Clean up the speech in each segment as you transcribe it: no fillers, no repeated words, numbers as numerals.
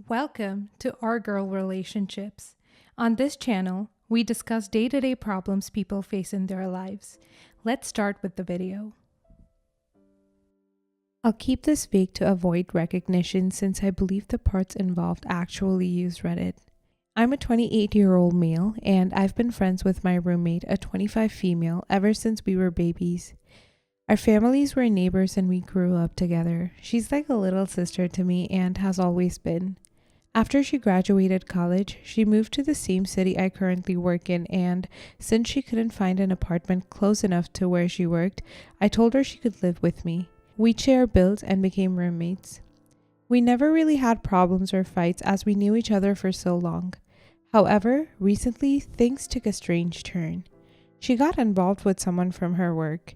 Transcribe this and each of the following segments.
Welcome to Our Girl Relationships. On this channel, we discuss day-to-day problems people face in their lives. Let's start with the video. I'll keep this vague to avoid recognition since I believe the parts involved actually use Reddit. I'm a 28-year-old male and I've been friends with my roommate, a 25 female, ever since we were babies. Our families were neighbors and we grew up together. She's like a little sister to me and has always been. After she graduated college, she moved to the same city I currently work in, and since she couldn't find an apartment close enough to where she worked, I told her she could live with me. We shared bills and became roommates. We never really had problems or fights as we knew each other for so long. However, recently things took a strange turn. She got involved with someone from her work.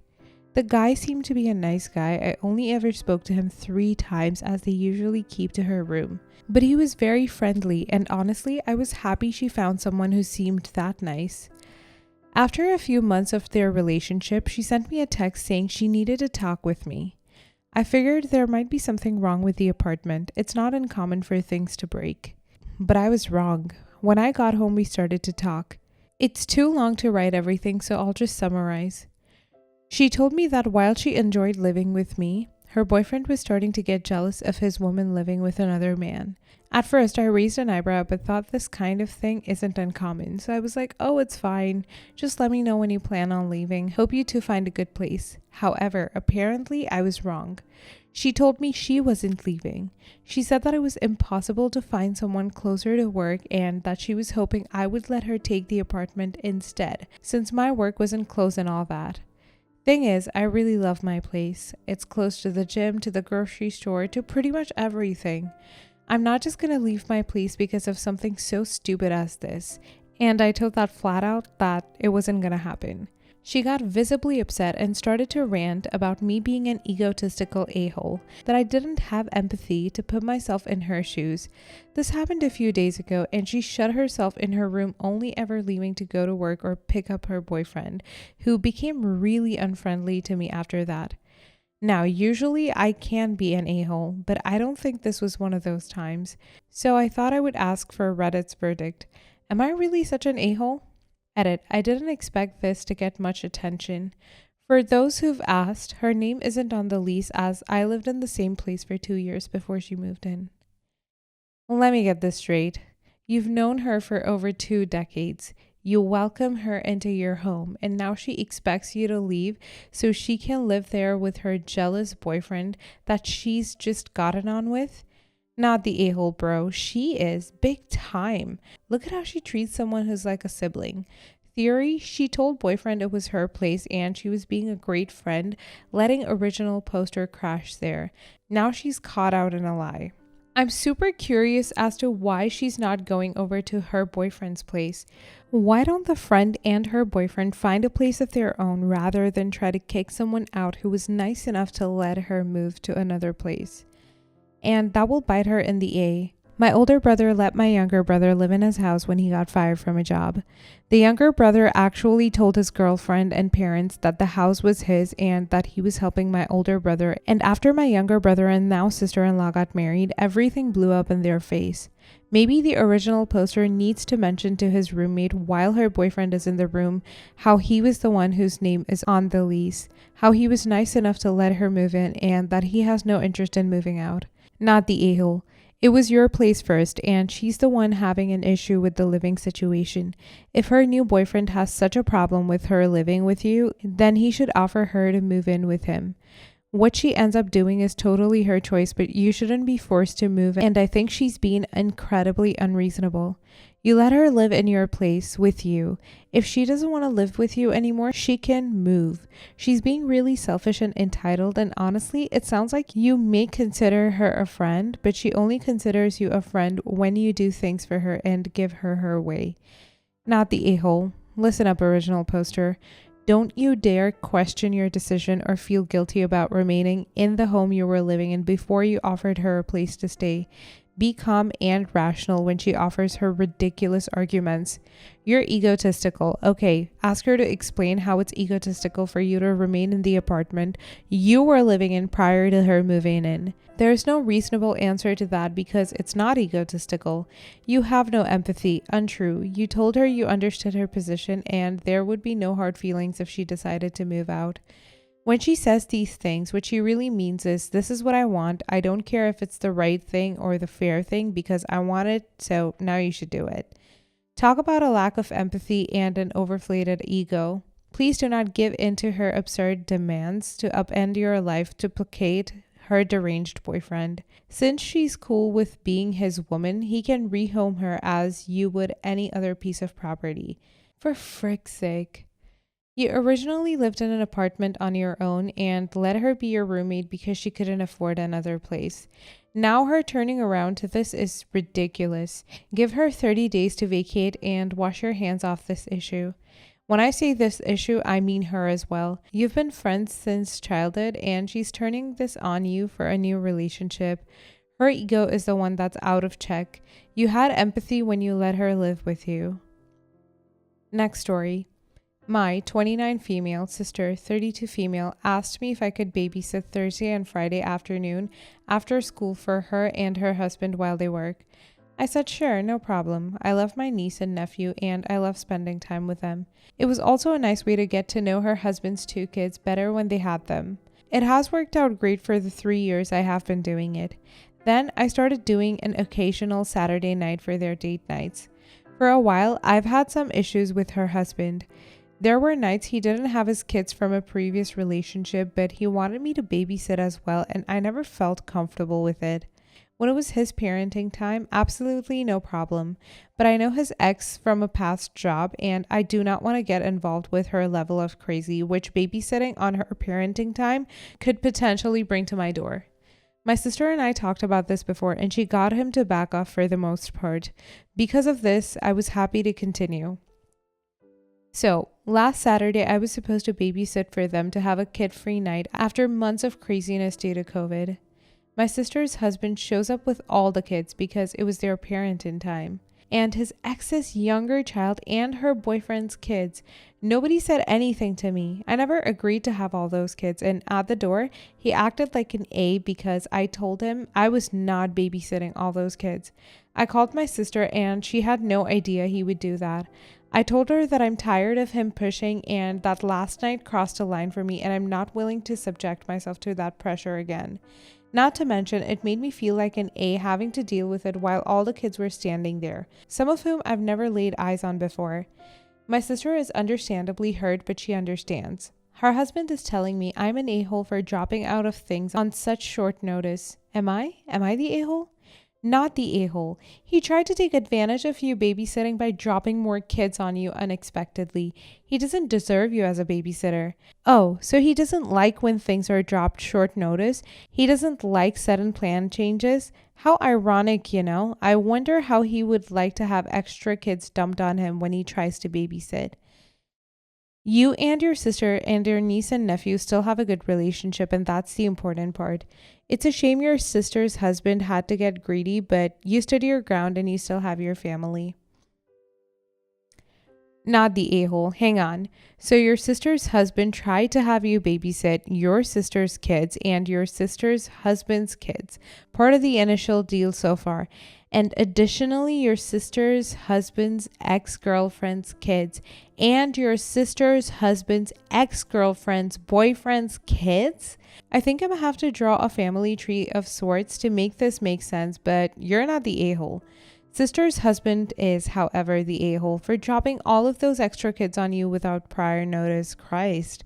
The guy seemed to be a nice guy. I only ever spoke to him 3 times as they usually keep to her room. But he was very friendly and honestly, I was happy she found someone who seemed that nice. After a few months of their relationship, she sent me a text saying she needed to talk with me. I figured there might be something wrong with the apartment. It's not uncommon for things to break. But I was wrong. When I got home, we started to talk. It's too long to write everything, so I'll just summarize. She told me that while she enjoyed living with me, her boyfriend was starting to get jealous of his woman living with another man. At first, I raised an eyebrow but thought this kind of thing isn't uncommon, so I was like, oh, it's fine. Just let me know when you plan on leaving. Hope you two find a good place. However, apparently I was wrong. She told me she wasn't leaving. She said that it was impossible to find someone closer to work and that she was hoping I would let her take the apartment instead, since my work wasn't close and all that. Thing is, I really love my place. It's close to the gym, to the grocery store, to pretty much everything. I'm not just gonna leave my place because of something so stupid as this. And I told that flat out that it wasn't gonna happen. She got visibly upset and started to rant about me being an egotistical a-hole, that I didn't have empathy to put myself in her shoes. This happened a few days ago and she shut herself in her room, only ever leaving to go to work or pick up her boyfriend, who became really unfriendly to me after that. Now, usually I can be an a-hole, but I don't think this was one of those times. So I thought I would ask for Reddit's verdict. Am I really such an a-hole? Edit. I didn't expect this to get much attention. For those who've asked, her name isn't on the lease as I lived in the same place for 2 years before she moved in. Let me get this straight. You've known her for over 2 decades. You welcome her into your home and now she expects you to leave so she can live there with her jealous boyfriend that she's just gotten on with? Not the a-hole, bro. She is big time. Look at how she treats someone who's like a sibling. Theory, she told boyfriend it was her place and she was being a great friend, letting original poster crash there. Now she's caught out in a lie. I'm super curious as to why she's not going over to her boyfriend's place. Why don't the friend and her boyfriend find a place of their own rather than try to kick someone out who was nice enough to let her move to another place? And that will bite her in the A. My older brother let my younger brother live in his house when he got fired from a job. The younger brother actually told his girlfriend and parents that the house was his and that he was helping my older brother. And after my younger brother and now sister-in-law got married, everything blew up in their face. Maybe the original poster needs to mention to his roommate while her boyfriend is in the room how he was the one whose name is on the lease, how he was nice enough to let her move in and that he has no interest in moving out. Not the a-hole. It was your place first, and she's the one having an issue with the living situation. If her new boyfriend has such a problem with her living with you, then he should offer her to move in with him. What she ends up doing is totally her choice, but you shouldn't be forced to move, and I think she's being incredibly unreasonable. You let her live in your place with you. If she doesn't want to live with you anymore, she can move. She's being really selfish and entitled, and honestly, it sounds like you may consider her a friend, but she only considers you a friend when you do things for her and give her her way. Not the a-hole. Listen up, original poster. Don't you dare question your decision or feel guilty about remaining in the home you were living in before you offered her a place to stay. Be calm and rational when she offers her ridiculous arguments. You're egotistical. Okay, ask her to explain how it's egotistical for you to remain in the apartment you were living in prior to her moving in. There's no reasonable answer to that because it's not egotistical. You have no empathy. Untrue. You told her you understood her position and there would be no hard feelings if she decided to move out. When she says these things, what she really means is, this is what I want. I don't care if it's the right thing or the fair thing because I want it, so now you should do it. Talk about a lack of empathy and an overflated ego. Please do not give in to her absurd demands to upend your life to placate her deranged boyfriend. Since she's cool with being his woman, he can rehome her as you would any other piece of property. For frick's sake. You originally lived in an apartment on your own and let her be your roommate because she couldn't afford another place. Now her turning around to this is ridiculous. Give her 30 days to vacate and wash your hands off this issue. When I say this issue, I mean her as well. You've been friends since childhood and she's turning this on you for a new relationship. Her ego is the one that's out of check. You had empathy when you let her live with you. Next story. My 29 female sister, 32 female, asked me if I could babysit Thursday and Friday afternoon after school for her and her husband while they work. I said sure, no problem. I love my niece and nephew and I love spending time with them. It was also a nice way to get to know her husband's 2 kids better when they had them. It has worked out great for the 3 years I have been doing it. Then I started doing an occasional Saturday night for their date nights. For a while, I've had some issues with her husband. There were nights he didn't have his kids from a previous relationship, but he wanted me to babysit as well, and I never felt comfortable with it. When it was his parenting time, absolutely no problem. But I know his ex from a past job, and I do not want to get involved with her level of crazy, which babysitting on her parenting time could potentially bring to my door. My sister and I talked about this before, and she got him to back off for the most part. Because of this, I was happy to continue. So, last Saturday, I was supposed to babysit for them to have a kid-free night after months of craziness due to COVID. My sister's husband shows up with all the kids because it was their parenting time. And his ex's younger child and her boyfriend's kids. Nobody said anything to me. I never agreed to have all those kids, and at the door, he acted like an A because I told him I was not babysitting all those kids. I called my sister and she had no idea he would do that. I told her that I'm tired of him pushing and that last night crossed a line for me and I'm not willing to subject myself to that pressure again. Not to mention, it made me feel like an A having to deal with it while all the kids were standing there, some of whom I've never laid eyes on before. My sister is understandably hurt, but she understands. Her husband is telling me I'm an a-hole for dropping out of things on such short notice. Am I? Am I the a-hole? Not the a-hole. He tried to take advantage of you babysitting by dropping more kids on you unexpectedly. He doesn't deserve you as a babysitter. Oh, so he doesn't like when things are dropped short notice? He doesn't like sudden plan changes? How ironic, you know? I wonder how he would like to have extra kids dumped on him when he tries to babysit. You and your sister and your niece and nephew still have a good relationship, and that's the important part. It's a shame your sister's husband had to get greedy, but you stood your ground and you still have your family. Not the a-hole. Hang on. So your sister's husband tried to have you babysit your sister's kids and your sister's husband's kids, part of the initial deal so far. And additionally, your sister's husband's ex-girlfriend's kids and your sister's husband's ex-girlfriend's boyfriend's kids? I think I'm gonna have to draw a family tree of sorts to make this make sense, but you're not the a-hole. Sister's husband is, however, the a-hole for dropping all of those extra kids on you without prior notice. Christ.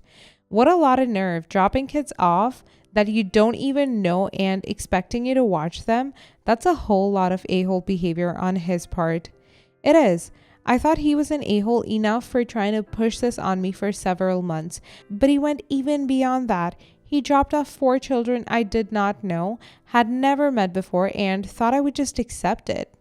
What a lot of nerve, dropping kids off that you don't even know and expecting you to watch them. That's a whole lot of a-hole behavior on his part. It is. I thought he was an a-hole enough for trying to push this on me for several months, but he went even beyond that. He dropped off 4 children I did not know, had never met before, and thought I would just accept it.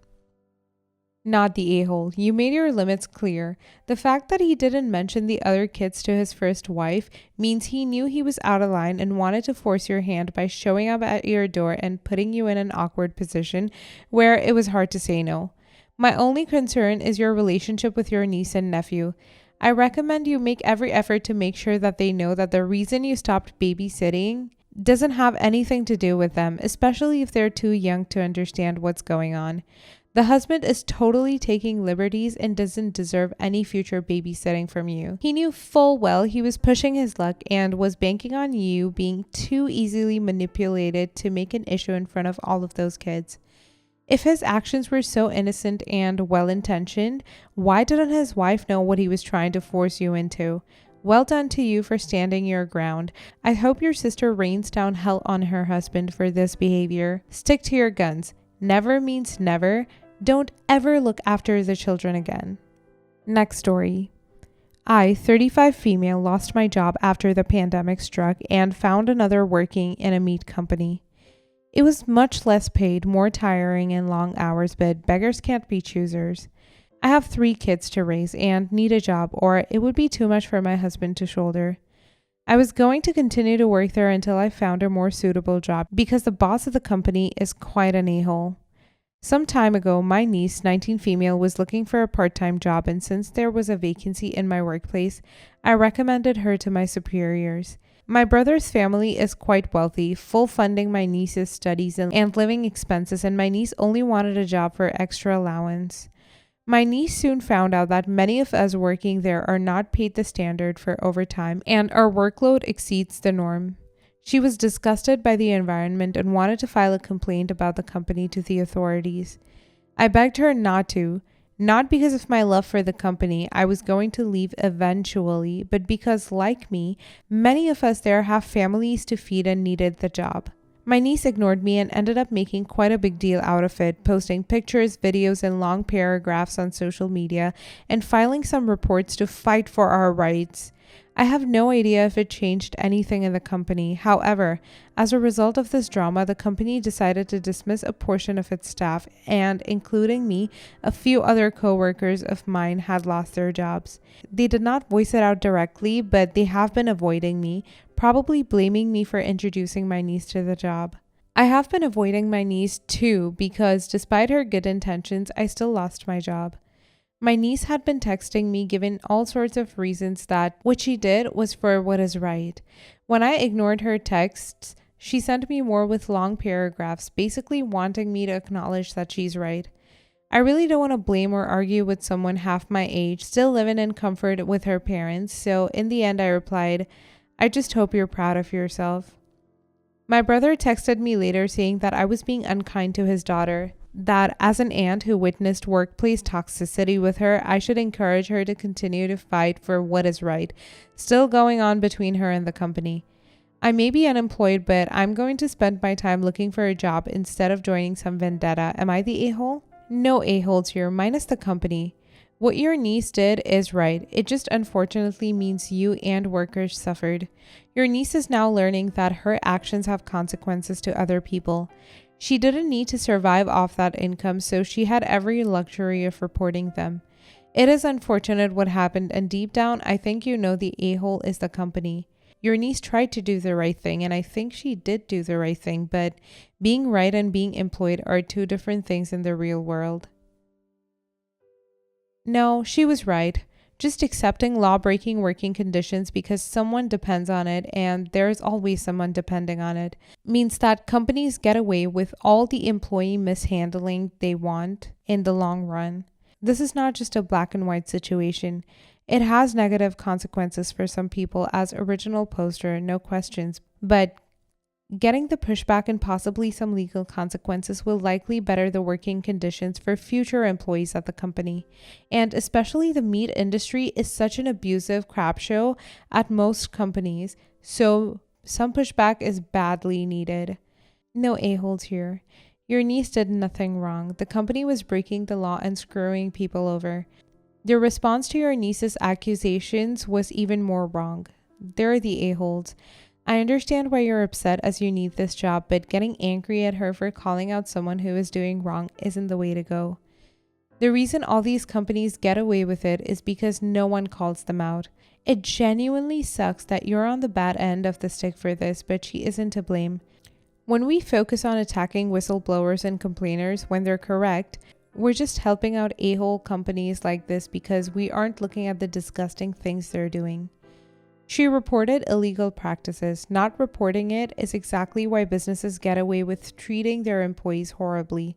Not the a-hole. You made your limits clear. The fact that he didn't mention the other kids to his first wife means he knew he was out of line and wanted to force your hand by showing up at your door and putting you in an awkward position where it was hard to say no. My only concern is your relationship with your niece and nephew. I recommend you make every effort to make sure that they know that the reason you stopped babysitting doesn't have anything to do with them, especially if they're too young to understand what's going on. The husband is totally taking liberties and doesn't deserve any future babysitting from you. He knew full well he was pushing his luck and was banking on you being too easily manipulated to make an issue in front of all of those kids. If his actions were so innocent and well-intentioned, why didn't his wife know what he was trying to force you into? Well done to you for standing your ground. I hope your sister rains down hell on her husband for this behavior. Stick to your guns. Never means never. Don't ever look after the children again. Next story. I, 35 female, lost my job after the pandemic struck and found another working in a meat company. It was much less paid, more tiring and long hours, but beggars can't be choosers. I have 3 kids to raise and need a job, or it would be too much for my husband to shoulder. I was going to continue to work there until I found a more suitable job because the boss of the company is quite an a-hole. Some time ago, my niece, 19 female, was looking for a part-time job, and since there was a vacancy in my workplace, I recommended her to my superiors. My brother's family is quite wealthy, full funding my niece's studies and living expenses, and my niece only wanted a job for extra allowance. My niece soon found out that many of us working there are not paid the standard for overtime, and our workload exceeds the norm. She was disgusted by the environment and wanted to file a complaint about the company to the authorities. I begged her not to, not because of my love for the company. I was going to leave eventually, but because, like me, many of us there have families to feed and needed the job. My niece ignored me and ended up making quite a big deal out of it, posting pictures, videos, and long paragraphs on social media and filing some reports to fight for our rights. I have no idea if it changed anything in the company. However, as a result of this drama, the company decided to dismiss a portion of its staff, and including me, a few other co-workers of mine had lost their jobs. They did not voice it out directly, but they have been avoiding me, probably blaming me for introducing my niece to the job. I have been avoiding my niece too because despite her good intentions, I still lost my job. My niece had been texting me giving all sorts of reasons that what she did was for what is right. When I ignored her texts, she sent me more with long paragraphs, basically wanting me to acknowledge that she's right. I really don't want to blame or argue with someone half my age, still living in comfort with her parents, so in the end I replied, I just hope you're proud of yourself. My brother texted me later saying that I was being unkind to his daughter, that as an aunt who witnessed workplace toxicity with her, I should encourage her to continue to fight for what is right, still going on between her and the company. I may be unemployed, but I'm going to spend my time looking for a job instead of joining some vendetta. Am I the a-hole? No a-holes here, minus the company. What your niece did is right. It just unfortunately means you and workers suffered. Your niece is now learning that her actions have consequences to other people. She didn't need to survive off that income, so she had every luxury of reporting them. It is unfortunate what happened, and deep down, I think you know the a-hole is the company. Your niece tried to do the right thing, and I think she did do the right thing, but being right and being employed are 2 different things in the real world. No, she was right. Just accepting law-breaking working conditions because someone depends on it, and there is always someone depending on it, means that companies get away with all the employee mishandling they want in the long run. This is not just a black and white situation. It has negative consequences for some people, as original poster, no questions, but getting the pushback and possibly some legal consequences will likely better the working conditions for future employees at the company. And especially the meat industry is such an abusive crap show at most companies, so some pushback is badly needed. No a-holes here. Your niece did nothing wrong. The company was breaking the law and screwing people over. Their response to your niece's accusations was even more wrong. They're the a-holes. I understand why you're upset as you need this job, but getting angry at her for calling out someone who is doing wrong isn't the way to go. The reason all these companies get away with it is because no one calls them out. It genuinely sucks that you're on the bad end of the stick for this, but she isn't to blame. When we focus on attacking whistleblowers and complainers when they're correct, we're just helping out a-hole companies like this because we aren't looking at the disgusting things they're doing. She reported illegal practices. Not reporting it is exactly why businesses get away with treating their employees horribly.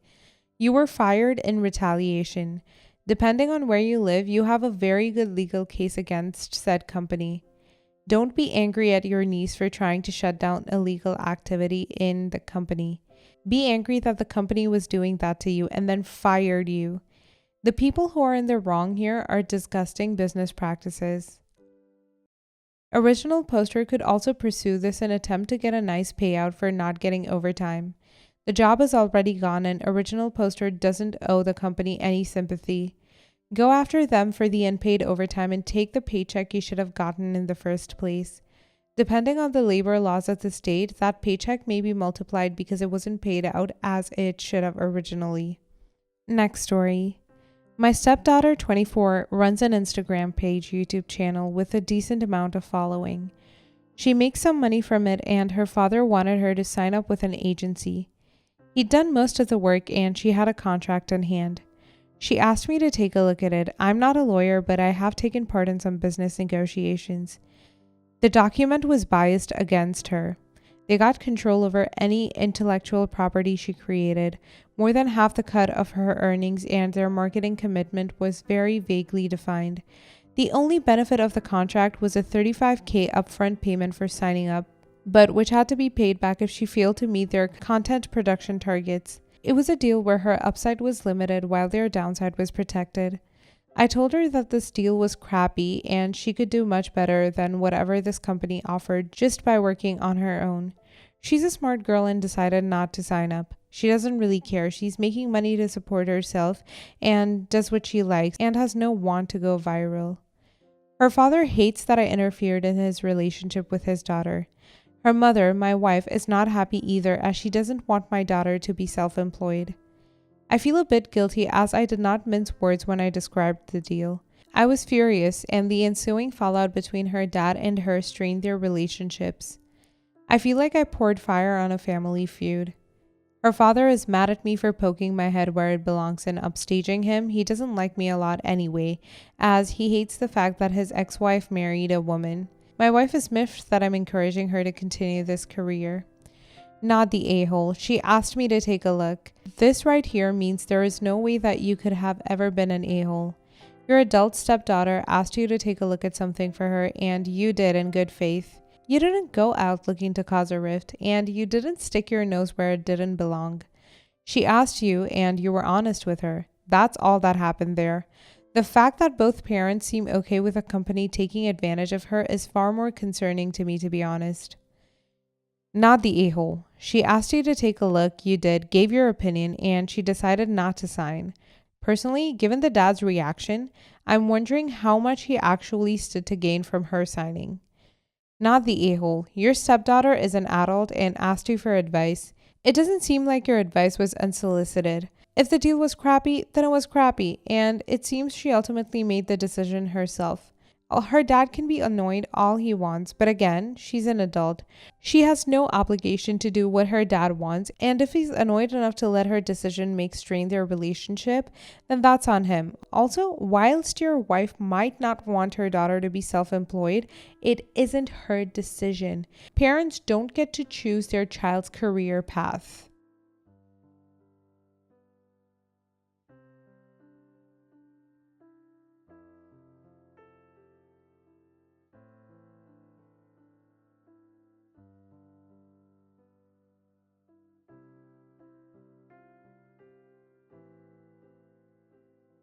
You were fired in retaliation. Depending on where you live, you have a very good legal case against said company. Don't be angry at your niece for trying to shut down illegal activity in the company. Be angry that the company was doing that to you and then fired you. The people who are in the wrong here are disgusting business practices. Original poster could also pursue this and attempt to get a nice payout for not getting overtime. The job is already gone and original poster doesn't owe the company any sympathy. Go after them for the unpaid overtime and take the paycheck you should have gotten in the first place. Depending on the labor laws of the state, that paycheck may be multiplied because it wasn't paid out as it should have originally. Next story. My stepdaughter, 24, runs an Instagram page, YouTube channel with a decent amount of following. She makes some money from it and her father wanted her to sign up with an agency. He'd done most of the work and she had a contract in hand. She asked me to take a look at it. I'm not a lawyer, but I have taken part in some business negotiations. The document was biased against her. They got control over any intellectual property she created, more than half the cut of her earnings, and their marketing commitment was very vaguely defined. The only benefit of the contract was a $35,000 upfront payment for signing up, but which had to be paid back if she failed to meet their content production targets. It was a deal where her upside was limited while their downside was protected. I told her that this deal was crappy and she could do much better than whatever this company offered just by working on her own. She's a smart girl and decided not to sign up. She doesn't really care. She's making money to support herself and does what she likes and has no want to go viral. Her father hates that I interfered in his relationship with his daughter. Her mother, my wife, is not happy either as she doesn't want my daughter to be self-employed. I feel a bit guilty as I did not mince words when I described the deal. I was furious and the ensuing fallout between her dad and her strained their relationships. I feel like I poured fire on a family feud. Her father is mad at me for poking my head where it belongs and upstaging him. He doesn't like me a lot anyway, as he hates the fact that his ex-wife married a woman. My wife is miffed that I'm encouraging her to continue this career. Not the a-hole. She asked me to take a look. This right here means there is no way that you could have ever been an a-hole. Your adult stepdaughter asked you to take a look at something for her and you did in good faith. You didn't go out looking to cause a rift and you didn't stick your nose where it didn't belong. She asked you and you were honest with her. That's all that happened there. The fact that both parents seem okay with a company taking advantage of her is far more concerning to me, to be honest. Not the a-hole. She asked you to take a look, you did, gave your opinion, and she decided not to sign. Personally, given the dad's reaction, I'm wondering how much he actually stood to gain from her signing. Not the a-hole. Your stepdaughter is an adult and asked you for advice. It doesn't seem like your advice was unsolicited. If the deal was crappy, then it was crappy, and it seems she ultimately made the decision herself. Her dad can be annoyed all he wants, but again, she's an adult. She has no obligation to do what her dad wants, and if he's annoyed enough to let her decision make strain their relationship, then that's on him. Also, whilst your wife might not want her daughter to be self-employed, it isn't her decision. Parents don't get to choose their child's career path.